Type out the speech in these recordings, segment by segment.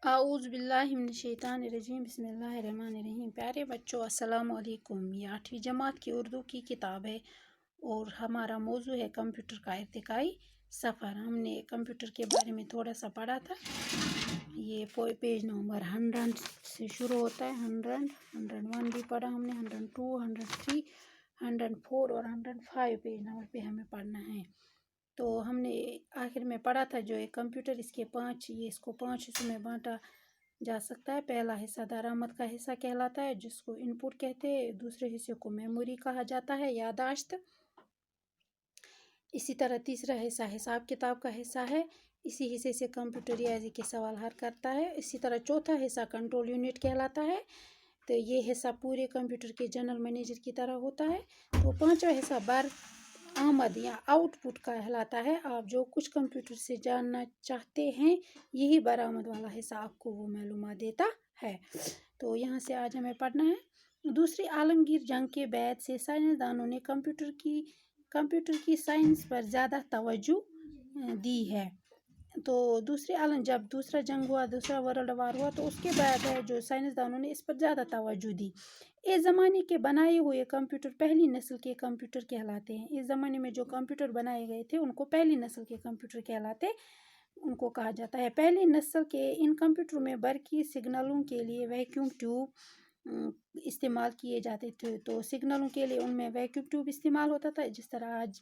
اعوذ باللہ من الشیطان الرجیم، بسم اللہ الرحمن الرحیم۔ پیارے بچوں، السلام علیکم۔ یہ 8ویں جماعت کی اردو کی کتاب ہے اور ہمارا موضوع ہے کمپیوٹر کا ارتقائی سفر۔ ہم نے کمپیوٹر کے بارے میں تھوڑا سا پڑھا تھا۔ یہ پیج نمبر 100 سے شروع ہوتا ہے۔ 101 بھی پڑھا ہم نے، 102، 103، 104 اور 105 پیج نمبر پہ ہمیں پڑھنا ہے۔ تو ہم نے آخر میں پڑھا تھا جو ایک کمپیوٹر اس کو 5 حصوں میں بانٹا جا سکتا ہے۔ پہلا حصہ درآمد کا حصہ کہلاتا ہے، جس کو ان پٹ کہتے ہیں۔ دوسرے حصے کو میموری کہا جاتا ہے، یادداشت۔ اسی طرح تیسرا حصہ حساب کتاب کا حصہ ہے، اسی حصے سے کمپیوٹر ریاضی کے سوال حل کرتا ہے۔ اسی طرح چوتھا حصہ کنٹرول یونٹ کہلاتا ہے، تو یہ حصہ پورے کمپیوٹر کے جنرل مینیجر کی طرح ہوتا ہے۔ تو پانچواں حصہ برآمد یا آؤٹ پٹ کہلاتا ہے۔ آپ جو کچھ کمپیوٹر سے جاننا چاہتے ہیں، یہی برآمد والا حصہ آپ کو وہ معلومات دیتا ہے۔ تو یہاں سے آج ہمیں پڑھنا ہے، دوسری عالمگیر جنگ کے بعد سے سائنسدانوں نے کمپیوٹر کی سائنس پر زیادہ توجہ دی ہے۔ تو جب دوسرا جنگ ہوا، دوسرا ورلڈ وار ہوا، تو اس کے بعد ہے جو سائنسدانوں نے اس پر زیادہ توجہ دی۔ اس زمانے کے بنائے ہوئے کمپیوٹر پہلی نسل کے کمپیوٹر کہلاتے ہیں۔ اس زمانے میں جو کمپیوٹر بنائے گئے تھے ان کو پہلی نسل کے کمپیوٹر کہلاتے، ان کو کہا جاتا ہے۔ پہلی نسل کے ان کمپیوٹروں میں برقی سگنلوں کے لیے ویکیوم ٹیوب استعمال کیے جاتے تھے۔ تو سگنلوں کے لیے ان میں ویکیوم ٹیوب استعمال ہوتا تھا، جس طرح آج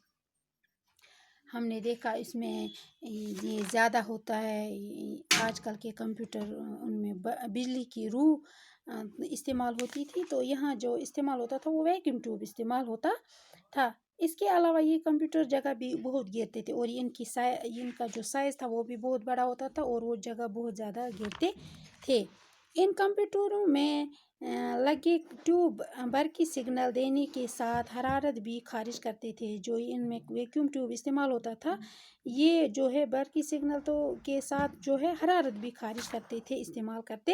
ہم نے دیکھا اس میں یہ زیادہ ہوتا ہے۔ آج کل کے کمپیوٹر ان میں بجلی کی روح استعمال ہوتی تھی، تو یہاں جو استعمال ہوتا تھا وہ ویکیوم ٹیوب استعمال ہوتا تھا۔ اس کے علاوہ یہ کمپیوٹر جگہ بھی بہت گھیرتے تھے، اور ان کا جو سائز تھا وہ بھی بہت بڑا ہوتا تھا، اور وہ جگہ بہت زیادہ گھیرتے تھے۔ ان کمپیوٹروں میں لگے ٹیوب برقی سگنل دینے کے ساتھ حرارت بھی خارج کرتے تھے۔ جو ان میں ویکیوم ٹیوب استعمال ہوتا تھا، یہ جو ہے برقی سگنل کے ساتھ جو ہے حرارت بھی خارج کرتے تھے، استعمال کرتے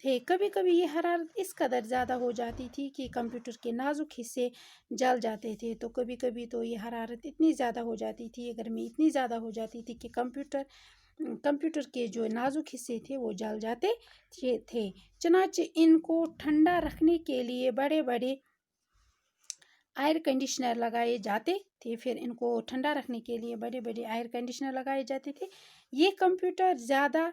تھے۔ کبھی کبھی یہ حرارت اس قدر زیادہ ہو جاتی تھی کہ کمپیوٹر کے نازک حصے جل جاتے تھے۔ تو کبھی کبھی تو یہ حرارت اتنی زیادہ ہو جاتی تھی، گرمی اتنی زیادہ ہو جاتی تھی کہ کمپیوٹر کے جو نازک حصے تھے وہ جل جاتے تھے۔ چنانچہ ان کو ٹھنڈا رکھنے کے لیے بڑے بڑے ایئر کنڈیشنر لگائے جاتے تھے۔ یہ کمپیوٹر زیادہ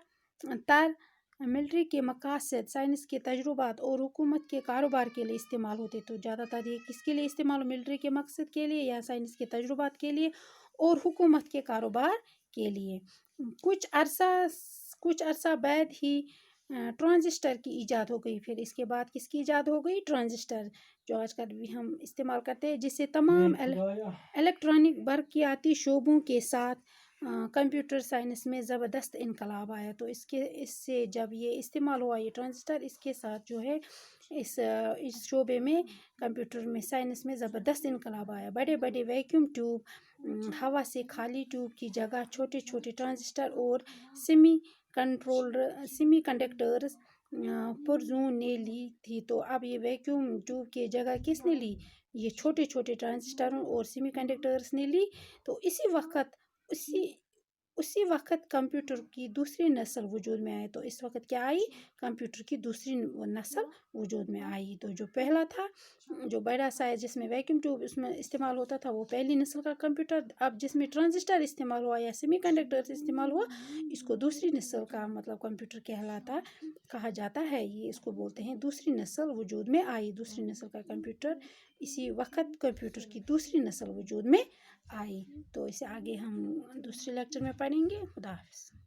تر ملٹری کے مقاصد، سائنس کے تجربات اور حکومت کے کاروبار کے لیے استعمال ہوتے۔ تو زیادہ تر یہ کس کے لیے استعمال ہو؟ ملٹری کے مقصد کے لیے، یا سائنس کے تجربات کے لیے، اور حکومت کے کاروبار کے لیے۔ کچھ عرصہ بعد ہی ٹرانزسٹر کی ایجاد ہو گئی۔ پھر اس کے بعد کس کی ایجاد ہو گئی؟ ٹرانزسٹر، جو آج کل بھی ہم استعمال کرتے ہیں، جس سے تمام الیکٹرانک برقیاتی شعبوں کے ساتھ کمپیوٹر سائنس میں زبردست انقلاب آیا۔ تو اس سے جب یہ استعمال ہوا، یہ ٹرانزسٹر، اس کے ساتھ جو ہے اس شعبے میں، کمپیوٹر میں، سائنس میں زبردست انقلاب آیا۔ بڑے بڑے ویکیوم ٹیوب ہوا سے خالی ٹیوب کی جگہ چھوٹے چھوٹے ٹرانزسٹر اور سیمی کنڈکٹرز پرزوں نے لی تھی۔ تو اب یہ ویکیوم ٹیوب کی جگہ کس نے لی؟ یہ چھوٹے چھوٹے ٹرانزسٹروں اور سیمی کنڈکٹرز نے لی۔ تو اسی وقت کمپیوٹر کی دوسری نسل وجود میں آئی۔ تو اس وقت کیا آئی؟ کمپیوٹر کی دوسری نسل وجود میں آئی۔ تو جو پہلا تھا، جو بڑا سائز جس میں ویکیوم ٹیوب اس میں استعمال ہوتا تھا، وہ پہلی نسل کا کمپیوٹر۔ اب جس میں ٹرانزسٹر استعمال ہوا یا سیمی کنڈکٹر استعمال ہوا، اس کو دوسری نسل کا کمپیوٹر کہا جاتا ہے۔ یہ اس کو بولتے ہیں دوسری نسل وجود میں آئی۔ دوسری نسل کا کمپیوٹر، اسی وقت کمپیوٹر کی دوسری نسل وجود میں آئی۔ تو اسے آگے ہم دوسرے لیکچر میں پڑھیں گے۔ خدا حافظ۔